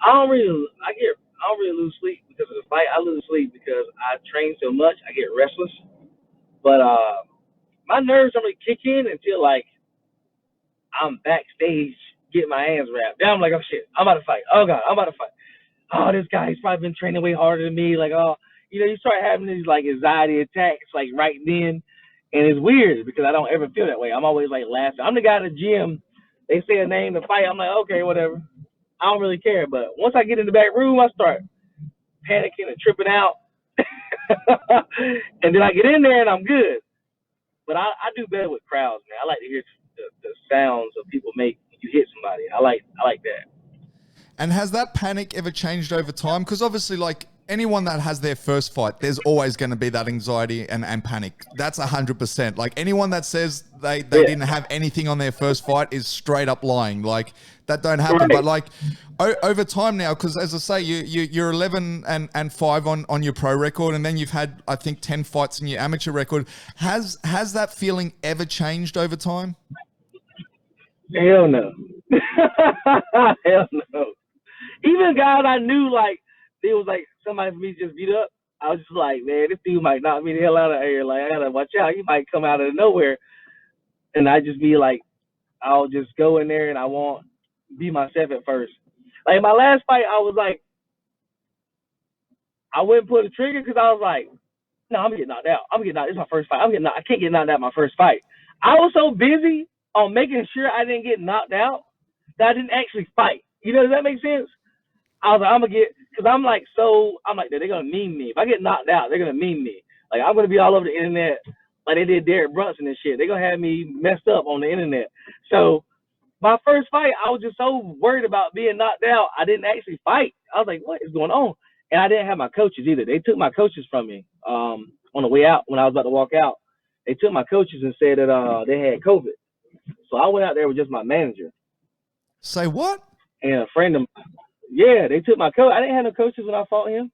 I don't really lose sleep because of the fight. I lose sleep because I train so much. I get restless. But my nerves don't really kick in until like I'm backstage getting my hands wrapped. Then I'm like, oh shit, I'm about to fight. Oh god, I'm about to fight. Oh, this guy, he's probably been training way harder than me. Like, oh, you start having these like anxiety attacks like right then, and it's weird because I don't ever feel that way. I'm always like laughing. I'm the guy in the gym. They say a name to fight. I'm like, okay, whatever. I don't really care. But once I get in the back room, I start panicking and tripping out, and then I get in there and I'm good. But I do better with crowds, man. I like to hear the sounds of people make when you hit somebody. I like that. And has that panic ever changed over time? Because obviously, like anyone that has their first fight, there's always going to be that anxiety and panic. That's 100%. Like anyone that says they didn't have anything on their first fight is straight up lying. Like that don't happen. Right. But like over time now, because as I say, you're 11-5 on your pro record, and then you've had I think 10 fights in your amateur record. Has that feeling ever changed over time? Hell no. Hell no. Even guys I knew, like, it was like somebody for me just beat up. I was just like, man, this dude might knock me the hell out of here. Like, I gotta watch out. He might come out of nowhere. And I just be like, I'll just go in there and I won't be myself at first. Like, my last fight, I was like, I wouldn't pull the trigger because I was like, no, I'm gonna get knocked out. I'm gonna get knocked. This is my first fight. I can't get knocked out my first fight. I was so busy on making sure I didn't get knocked out that I didn't actually fight. Does that make sense? I was like, I'm like, they're gonna meme me. If I get knocked out, they're gonna meme me. Like, I'm gonna be all over the internet like they did Derek Brunson and shit. They're gonna have me messed up on the internet. So my first fight, I was just so worried about being knocked out, I didn't actually fight. I was like, what is going on? And I didn't have my coaches either. They took my coaches from me on the way out when I was about to walk out. They took my coaches and said that they had COVID. So I went out there with just my manager. Say what? And a friend of mine. Yeah, they took my coach. I didn't have no coaches when I fought him.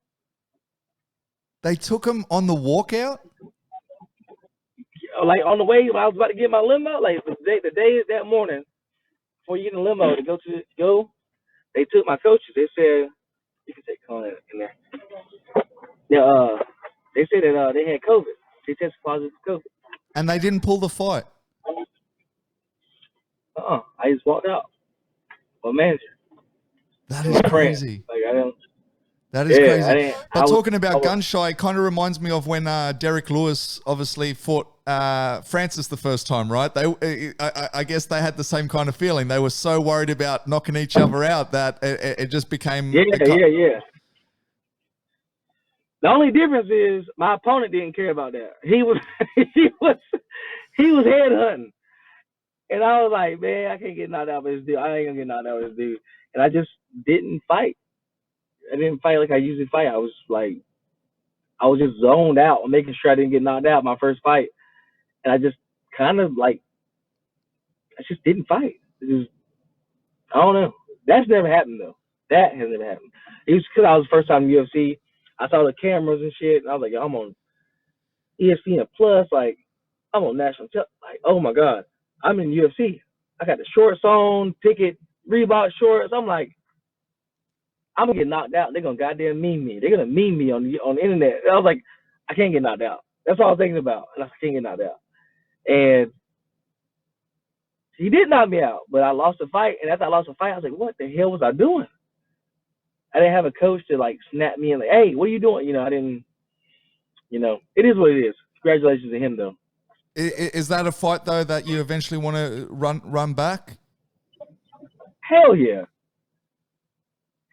They took him on the walkout? Like on the way when I was about to get my limo, like the day that morning before you get in the limo to go, they took my coaches. They said you can take Colin in there. Yeah, they said that they had COVID. They tested positive for COVID. And they didn't pull the fight. I just walked out. My manager. That is crazy. Like I don't. That is crazy. But talking about gun shy, kind of reminds me of when Derek Lewis obviously fought Francis the first time, right? I guess they had the same kind of feeling. They were so worried about knocking each other out that it just became... Yeah. The only difference is my opponent didn't care about that. He was headhunting. And I was like, man, I can't get knocked out by this dude. I ain't gonna get knocked out by this dude. And I just didn't fight. I didn't fight like I usually fight. I was just zoned out on making sure I didn't get knocked out my first fight. And I just kind of like, I just didn't fight. I don't know. That's never happened though. That has never happened. It was because I was first time in UFC. I saw the cameras and shit. And I was like, I'm on ESPN Plus. Like, I'm on national television. Like, oh my God. I'm in UFC. I got the shorts on, Pickett, Reebok shorts. I'm like, I'm gonna get knocked out. They're gonna goddamn meme me. They're gonna meme me on the internet. And I was like, I can't get knocked out. That's all I was thinking about. And I can't get knocked out. And he did knock me out, but I lost the fight. And after I lost the fight, I was like, what the hell was I doing? I didn't have a coach to like snap me and like, hey, what are you doing? I didn't. It is what it is. Congratulations to him though. Is that a fight though that you eventually want to run back? Hell yeah.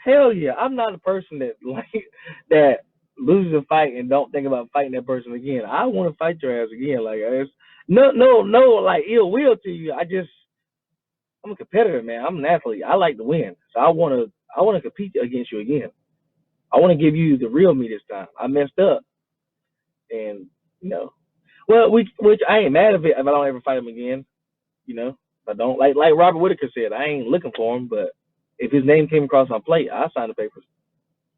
Hell yeah. I'm not a person that loses a fight and don't think about fighting that person again. I want to fight your ass again. Like it's no like ill will to you. I'm a competitor, man. I'm an athlete. I like to win. So I want to compete against you again. I want to give you the real me this time. I messed up. And well, which I ain't mad if I don't ever fight him again. I don't like Robert Whitaker said, I ain't looking for him, but if his name came across my plate, I'll sign the papers.